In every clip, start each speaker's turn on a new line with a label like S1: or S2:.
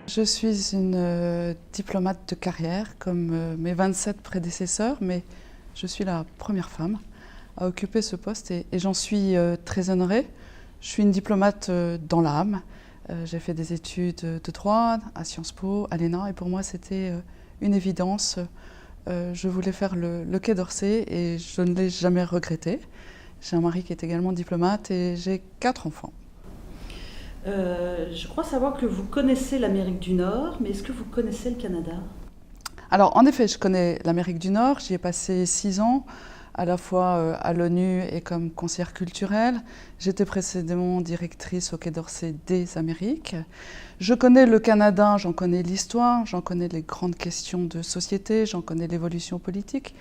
S1: Je suis une diplomate de carrière, comme mes 27 prédécesseurs, mais je suis la première femme à occuper ce poste et j'en suis très honorée. Je suis une diplomate dans l'âme. J'ai fait des études de droit à Sciences Po, à l'ENA, et pour moi c'était une évidence. Je voulais faire le Quai d'Orsay et je ne l'ai jamais regretté. J'ai un mari qui est également diplomate et j'ai 4 enfants.
S2: Je crois savoir que vous connaissez l'Amérique du Nord, mais est-ce que vous connaissez le Canada?
S1: Alors en effet, je connais l'Amérique du Nord, j'y ai passé 6 ans, à la fois à l'ONU et comme conseillère culturelle. J'étais précédemment directrice au Quai d'Orsay des Amériques. Je connais le Canada, j'en connais l'histoire, j'en connais les grandes questions de société, j'en connais l'évolution politique.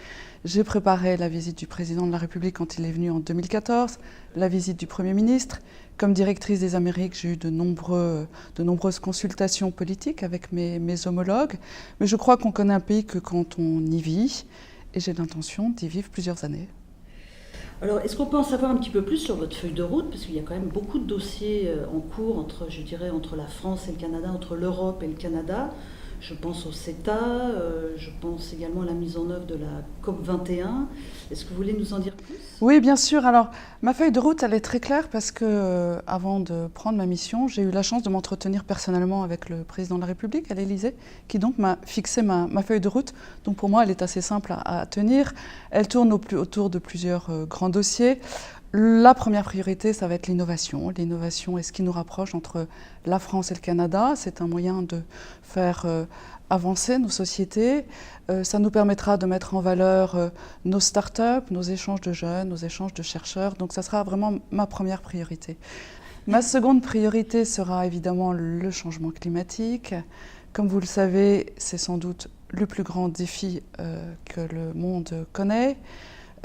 S1: J'ai préparé la visite du président de la République quand il est venu en 2014, la visite du Premier ministre. Comme directrice des Amériques, j'ai eu de nombreuses consultations politiques avec mes homologues. Mais je crois qu'on connaît un pays que quand on y vit. Et j'ai l'intention d'y vivre plusieurs années.
S2: Alors, est-ce qu'on peut en savoir un petit peu plus sur votre feuille de route? Parce qu'il y a quand même beaucoup de dossiers en cours entre, je dirais, entre la France et le Canada, entre l'Europe et le Canada. Je pense au CETA, je pense également à la mise en œuvre de la COP 21. Est-ce que vous voulez nous en dire plus?
S1: Oui, bien sûr. Alors, ma feuille de route, elle est très claire parce que, avant de prendre ma mission, j'ai eu la chance de m'entretenir personnellement avec le président de la République à l'Élysée, qui donc m'a fixé ma feuille de route. Donc, pour moi, elle est assez simple à tenir. Elle tourne autour de plusieurs grands dossiers. La première priorité, ça va être l'innovation. L'innovation est ce qui nous rapproche entre la France et le Canada. C'est un moyen de faire avancer nos sociétés. Ça nous permettra de mettre en valeur nos start-up, nos échanges de jeunes, nos échanges de chercheurs. Donc ça sera vraiment ma première priorité. Ma seconde priorité sera évidemment le changement climatique. Comme vous le savez, c'est sans doute le plus grand défi que le monde connaît.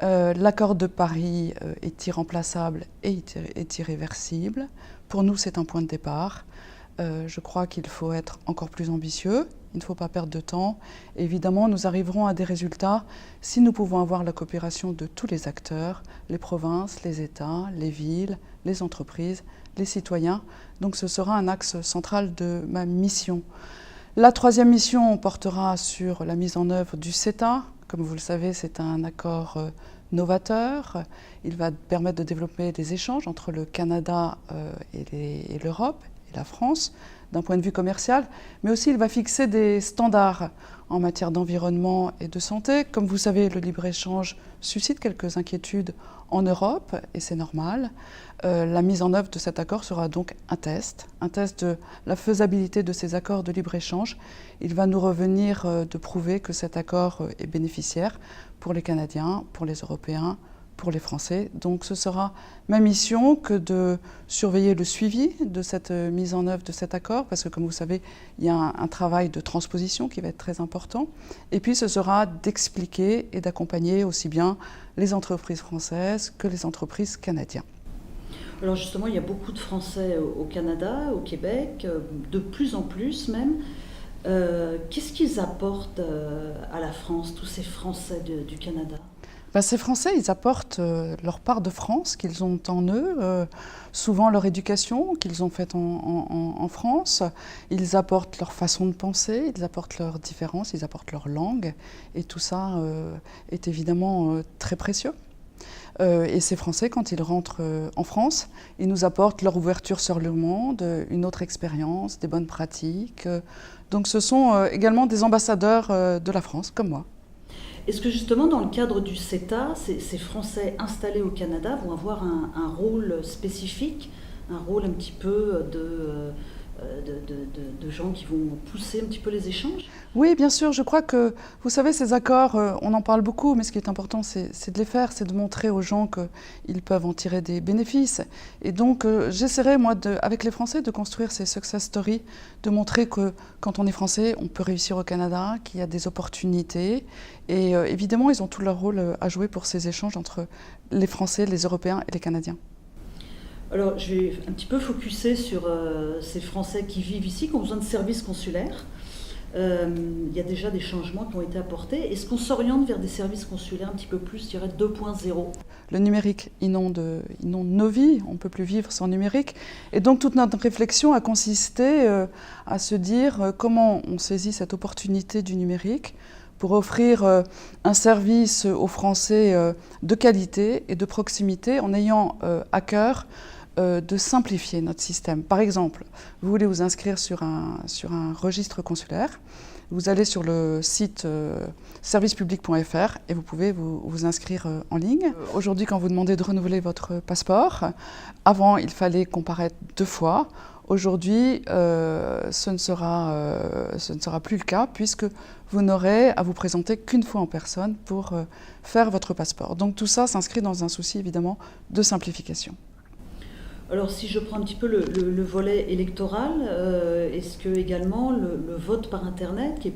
S1: L'accord de Paris est irremplaçable et est irréversible. Pour nous, c'est un point de départ. Je crois qu'il faut être encore plus ambitieux. Il ne faut pas perdre de temps. Évidemment, nous arriverons à des résultats si nous pouvons avoir la coopération de tous les acteurs, les provinces, les États, les villes, les entreprises, les citoyens. Donc ce sera un axe central de ma mission. La troisième mission portera sur la mise en œuvre du CETA. Comme vous le savez, c'est un accord novateur. Il va permettre de développer des échanges entre le Canada et l'Europe et la France d'un point de vue commercial, mais aussi il va fixer des standards en matière d'environnement et de santé. Comme vous savez, le libre-échange suscite quelques inquiétudes en Europe, et c'est normal. La mise en œuvre de cet accord sera donc un test de la faisabilité de ces accords de libre-échange. Il va nous revenir de prouver que cet accord est bénéficiaire pour les Canadiens, pour les Européens, pour les Français. Donc ce sera ma mission que de surveiller le suivi de cette mise en œuvre de cet accord, parce que comme vous savez, il y a un travail de transposition qui va être très important. Et puis ce sera d'expliquer et d'accompagner aussi bien les entreprises françaises que les entreprises canadiennes.
S2: Alors justement, il y a beaucoup de Français au Canada, au Québec, de plus en plus même. Qu'est-ce qu'ils apportent à la France, tous ces Français du Canada?
S1: Ces Français, ils apportent leur part de France qu'ils ont en eux, souvent leur éducation qu'ils ont faite en France. Ils apportent leur façon de penser, ils apportent leurs différences, ils apportent leur langue. Et tout ça est évidemment très précieux. Et ces Français, quand ils rentrent en France, ils nous apportent leur ouverture sur le monde, une autre expérience, des bonnes pratiques. Donc ce sont également des ambassadeurs de la France, comme moi.
S2: Est-ce que justement, dans le cadre du CETA, ces Français installés au Canada vont avoir un rôle spécifique, un rôle un petit peu de gens qui vont pousser un petit peu les échanges?
S1: Oui, bien sûr. Je crois que, vous savez, ces accords, on en parle beaucoup, mais ce qui est important, c'est de les faire, c'est de montrer aux gens qu'ils peuvent en tirer des bénéfices. Et donc, j'essaierai, moi, avec les Français, de construire ces success stories, de montrer que quand on est Français, on peut réussir au Canada, qu'il y a des opportunités. Et évidemment, ils ont tout leur rôle à jouer pour ces échanges entre les Français, les Européens et les Canadiens.
S2: Alors, je vais un petit peu focuser sur ces Français qui vivent ici, qui ont besoin de services consulaires. Il y a déjà des changements qui ont été apportés. Est-ce qu'on s'oriente vers des services consulaires un petit peu plus, je dirais, 2.0 ?
S1: Le numérique inonde nos vies, on ne peut plus vivre sans numérique. Et donc toute notre réflexion a consisté à se dire comment on saisit cette opportunité du numérique pour offrir un service aux Français de qualité et de proximité en ayant à cœur de simplifier notre système. Par exemple, vous voulez vous inscrire sur un registre consulaire, vous allez sur le site servicepublic.fr et vous pouvez vous inscrire en ligne. Aujourd'hui, quand vous demandez de renouveler votre passeport, avant il fallait comparaître 2 fois. Aujourd'hui, ce ne sera plus le cas puisque vous n'aurez à vous présenter qu'une fois en personne pour faire votre passeport. Donc tout ça s'inscrit dans un souci évidemment de simplification.
S2: Alors si je prends un petit peu le volet électoral, est-ce que également le vote par Internet qui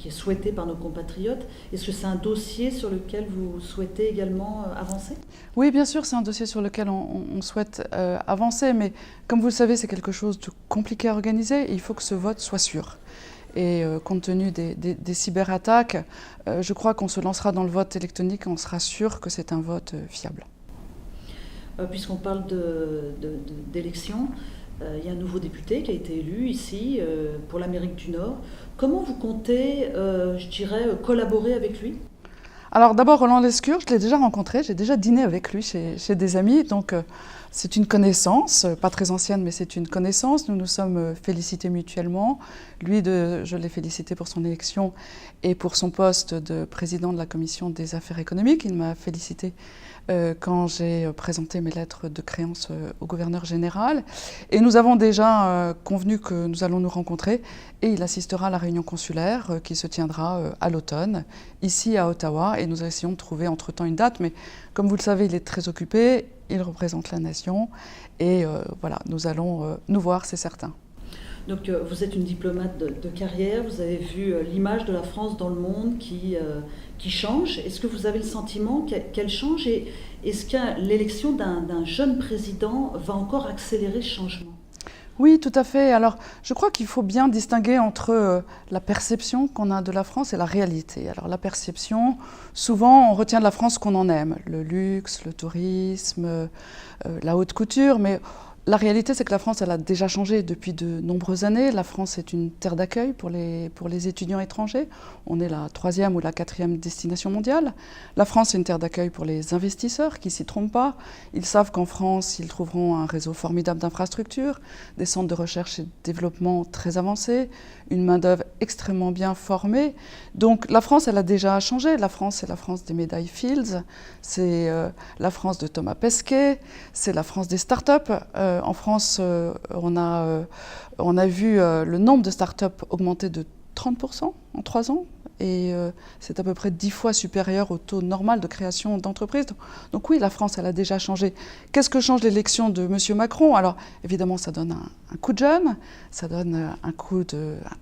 S2: est souhaité par nos compatriotes, est-ce que c'est un dossier sur lequel vous souhaitez également avancer ?
S1: Oui, bien sûr, c'est un dossier sur lequel on souhaite avancer, mais comme vous le savez, c'est quelque chose de compliqué à organiser et il faut que ce vote soit sûr. Et compte tenu des cyberattaques, je crois qu'on se lancera dans le vote électronique et on sera sûr que c'est un vote fiable.
S2: Puisqu'on parle d'élections, il y a un nouveau député qui a été élu ici pour l'Amérique du Nord. Comment vous comptez, je dirais, collaborer avec lui ?
S1: Alors d'abord, Roland Lescure, je l'ai déjà rencontré, j'ai déjà dîné avec lui chez des amis, donc c'est une connaissance, pas très ancienne, mais c'est une connaissance. Nous nous sommes félicités mutuellement. Lui, je l'ai félicité pour son élection et pour son poste de président de la Commission des affaires économiques. Il m'a félicité quand j'ai présenté mes lettres de créance au gouverneur général. Et nous avons déjà convenu que nous allons nous rencontrer et il assistera à la réunion consulaire qui se tiendra à l'automne, ici à Ottawa. Et nous essayons de trouver entre-temps une date, mais comme vous le savez, il est très occupé, il représente la nation et voilà, nous allons nous voir, c'est certain.
S2: Donc vous êtes une diplomate de carrière, vous avez vu l'image de la France dans le monde qui change. Est-ce que vous avez le sentiment qu'elle change et est-ce que l'élection d'un jeune président va encore accélérer ce changement ?
S1: Oui, tout à fait. Alors, je crois qu'il faut bien distinguer entre la perception qu'on a de la France et la réalité. Alors, la perception, souvent, on retient de la France qu'on en aime. Le luxe, le tourisme, la haute couture, mais la réalité, c'est que la France, elle a déjà changé depuis de nombreuses années. La France est une terre d'accueil pour les étudiants étrangers. On est la 3e ou la 4e destination mondiale. La France est une terre d'accueil pour les investisseurs qui ne s'y trompent pas. Ils savent qu'en France, ils trouveront un réseau formidable d'infrastructures, des centres de recherche et de développement très avancés, une main-d'œuvre extrêmement bien formée. Donc la France, elle a déjà changé. La France, c'est la France des médailles Fields, c'est la France de Thomas Pesquet, c'est la France des startups. En France, on a vu le nombre de startups augmenter de 30% en 3 ans. Et c'est à peu près 10 fois supérieur au taux normal de création d'entreprises. Donc oui, la France, elle a déjà changé. Qu'est-ce que change l'élection de M. Macron ? Alors évidemment, ça donne un coup de jeune, ça donne un coup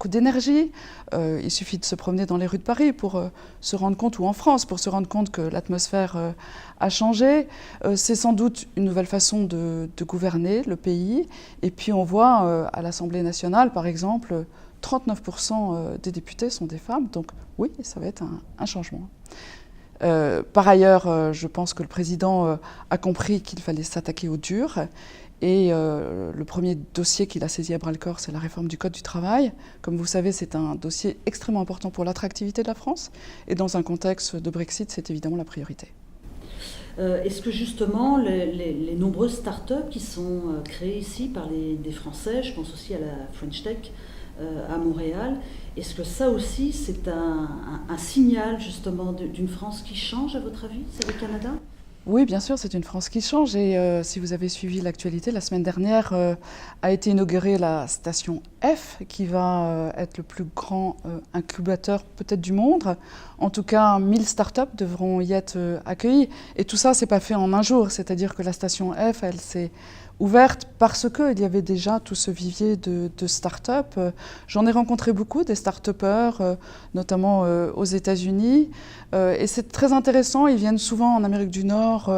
S1: d'énergie. Il suffit de se promener dans les rues de Paris pour se rendre compte, ou en France, pour se rendre compte que l'atmosphère a changé. C'est sans doute une nouvelle façon de gouverner le pays. Et puis on voit à l'Assemblée nationale, par exemple, 39% des députés sont des femmes, donc oui, ça va être un changement. Par ailleurs, je pense que le président a compris qu'il fallait s'attaquer au dur et le premier dossier qu'il a saisi à bras-le-corps, c'est la réforme du Code du travail. Comme vous savez, c'est un dossier extrêmement important pour l'attractivité de la France et dans un contexte de Brexit, c'est évidemment la priorité.
S2: Est-ce que justement les nombreuses startups qui sont créées ici par des Français, je pense aussi à la French Tech, à Montréal, est-ce que ça aussi c'est un signal justement d'une France qui change à votre avis, c'est le Canada ?
S1: Oui, bien sûr, c'est une France qui change et si vous avez suivi l'actualité, la semaine dernière a été inaugurée la station F qui va être le plus grand incubateur peut-être du monde. En tout cas, 1000 startups devront y être accueillies et tout ça, c'est pas fait en un jour, c'est-à-dire que la station F, elle s'est ouverte parce qu'il y avait déjà tout ce vivier de start-up. J'en ai rencontré beaucoup, des start-upers, notamment aux États-Unis. Et c'est très intéressant, ils viennent souvent en Amérique du Nord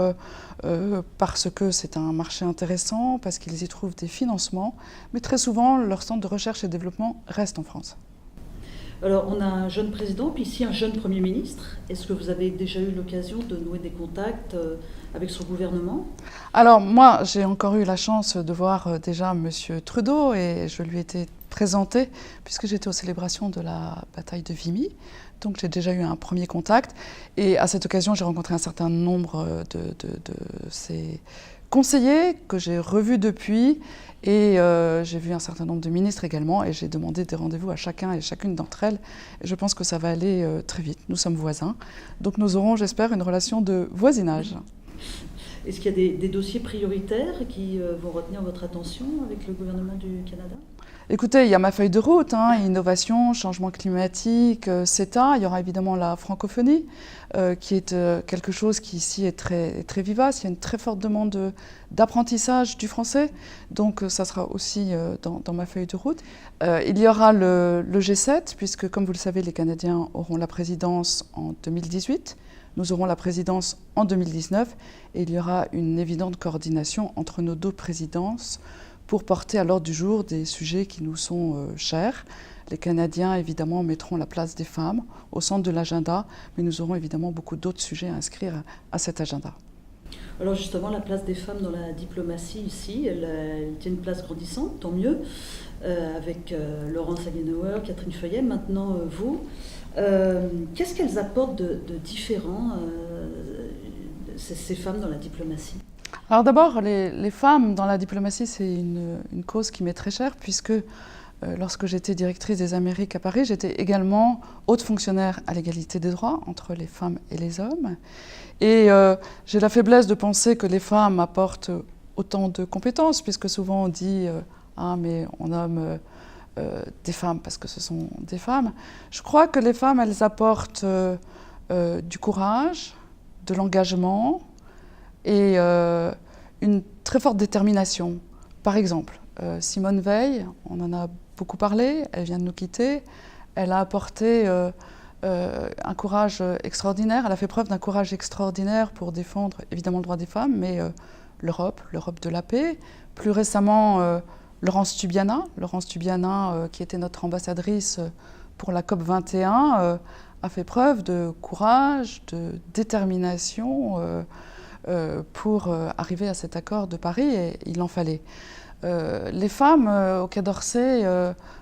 S1: parce que c'est un marché intéressant, parce qu'ils y trouvent des financements. Mais très souvent, leur centre de recherche et développement reste en France.
S2: Alors, on a un jeune président, puis ici un jeune Premier ministre. Est-ce que vous avez déjà eu l'occasion de nouer des contacts avec son gouvernement?
S1: Alors moi, j'ai encore eu la chance de voir déjà M. Trudeau et je lui ai été présentée puisque j'étais aux célébrations de la bataille de Vimy. Donc j'ai déjà eu un premier contact et à cette occasion, j'ai rencontré un certain nombre de ses conseillers que j'ai revus depuis et j'ai vu un certain nombre de ministres également et j'ai demandé des rendez-vous à chacun et chacune d'entre elles. Et je pense que ça va aller très vite. Nous sommes voisins. Donc nous aurons, j'espère, une relation de voisinage.
S2: Est-ce qu'il y a des dossiers prioritaires qui vont retenir votre attention avec le gouvernement du Canada?
S1: Écoutez, il y a ma feuille de route, innovation, changement climatique, CETA. Il y aura évidemment la francophonie, qui est quelque chose qui ici est très, très vivace. Il y a une très forte demande d'apprentissage du français, donc ça sera aussi dans ma feuille de route. Il y aura le G7, puisque comme vous le savez, les Canadiens auront la présidence en 2018. Nous aurons la présidence en 2019 et il y aura une évidente coordination entre nos deux présidences pour porter à l'ordre du jour des sujets qui nous sont chers. Les Canadiens, évidemment, mettront la place des femmes au centre de l'agenda, mais nous aurons évidemment beaucoup d'autres sujets à inscrire à cet agenda.
S2: Alors justement, la place des femmes dans la diplomatie ici, elle tient une place grandissante, tant mieux, avec Laurence Hagenauer, Catherine Feuillet, maintenant vous. Qu'est-ce qu'elles apportent de différent, ces femmes dans la diplomatie?
S1: Alors d'abord, les femmes dans la diplomatie, c'est une cause qui m'est très chère, puisque lorsque j'étais directrice des Amériques à Paris, j'étais également haute fonctionnaire à l'égalité des droits entre les femmes et les hommes. Et j'ai la faiblesse de penser que les femmes apportent autant de compétences, puisque souvent on dit « Ah, mais on nomme des femmes parce que ce sont des femmes ». Je crois que les femmes, elles apportent du courage, de l'engagement et une très forte détermination. Par exemple, Simone Veil, on en a beaucoup parlé, elle vient de nous quitter, elle a apporté un courage extraordinaire, elle a fait preuve d'un courage extraordinaire pour défendre évidemment le droit des femmes, mais l'Europe de la paix. Plus récemment, Laurence Tubiana, qui était notre ambassadrice pour la COP 21, a fait preuve de courage, de détermination pour arriver à cet accord de Paris, et il en fallait. Les femmes au Quai d'Orsay,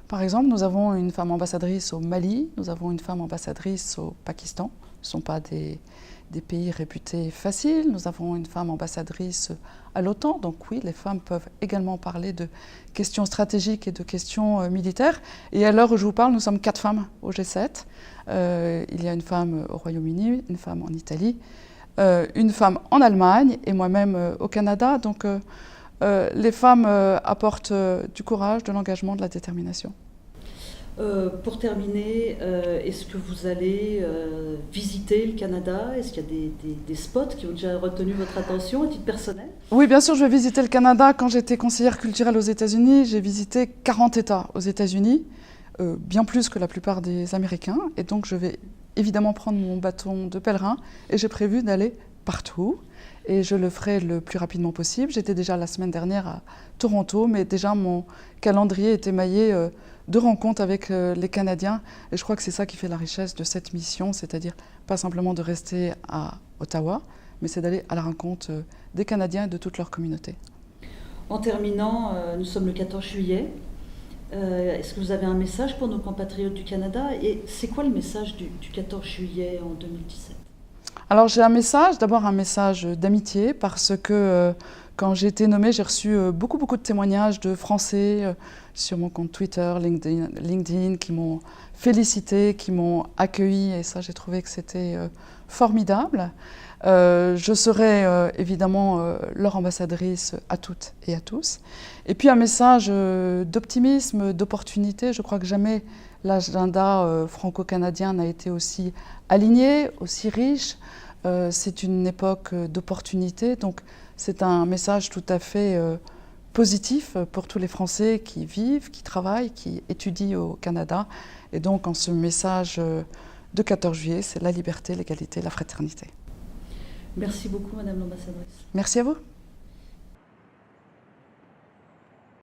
S1: par exemple, nous avons une femme ambassadrice au Mali, nous avons une femme ambassadrice au Pakistan. Ce ne sont pas des pays réputés faciles. Nous avons une femme ambassadrice à l'OTAN. Donc oui, les femmes peuvent également parler de questions stratégiques et de questions militaires. Et à l'heure où je vous parle, nous sommes 4 femmes au G7. Il y a une femme au Royaume-Uni, une femme en Italie, une femme en Allemagne et moi-même au Canada. Donc les femmes apportent du courage, de l'engagement, de la détermination.
S2: Pour terminer, est-ce que vous allez visiter le Canada? Est-ce qu'il y a des spots qui ont déjà retenu votre attention à titre personnel?
S1: Oui, bien sûr, je vais visiter le Canada. Quand j'étais conseillère culturelle aux États-Unis, j'ai visité 40 États aux États-Unis, bien plus que la plupart des Américains. Et donc, je vais évidemment prendre mon bâton de pèlerin et j'ai prévu d'aller partout. Et je le ferai le plus rapidement possible. J'étais déjà la semaine dernière à Toronto, mais déjà mon calendrier est émaillé de rencontres avec les Canadiens. Et je crois que c'est ça qui fait la richesse de cette mission, c'est-à-dire pas simplement de rester à Ottawa, mais c'est d'aller à la rencontre des Canadiens et de toute leur communauté.
S2: En terminant, nous sommes le 14 juillet. Est-ce que vous avez un message pour nos compatriotes du Canada? Et c'est quoi le message du 14 juillet en 2017?
S1: Alors j'ai un message, d'abord un message d'amitié, parce que quand j'ai été nommée, j'ai reçu beaucoup de témoignages de Français sur mon compte Twitter, LinkedIn, qui m'ont félicité, qui m'ont accueilli, et ça j'ai trouvé que c'était formidable. Je serai évidemment leur ambassadrice à toutes et à tous. Et puis un message d'optimisme, d'opportunité. Je crois que jamais l'agenda franco-canadien n'a été aussi aligné, aussi riche. C'est une époque d'opportunité, donc c'est un message tout à fait positif pour tous les Français qui vivent, qui travaillent, qui étudient au Canada. Et donc en ce message de 14 juillet, c'est la liberté, l'égalité, la fraternité.
S2: Merci beaucoup, Madame l'ambassadrice.
S1: Merci à vous.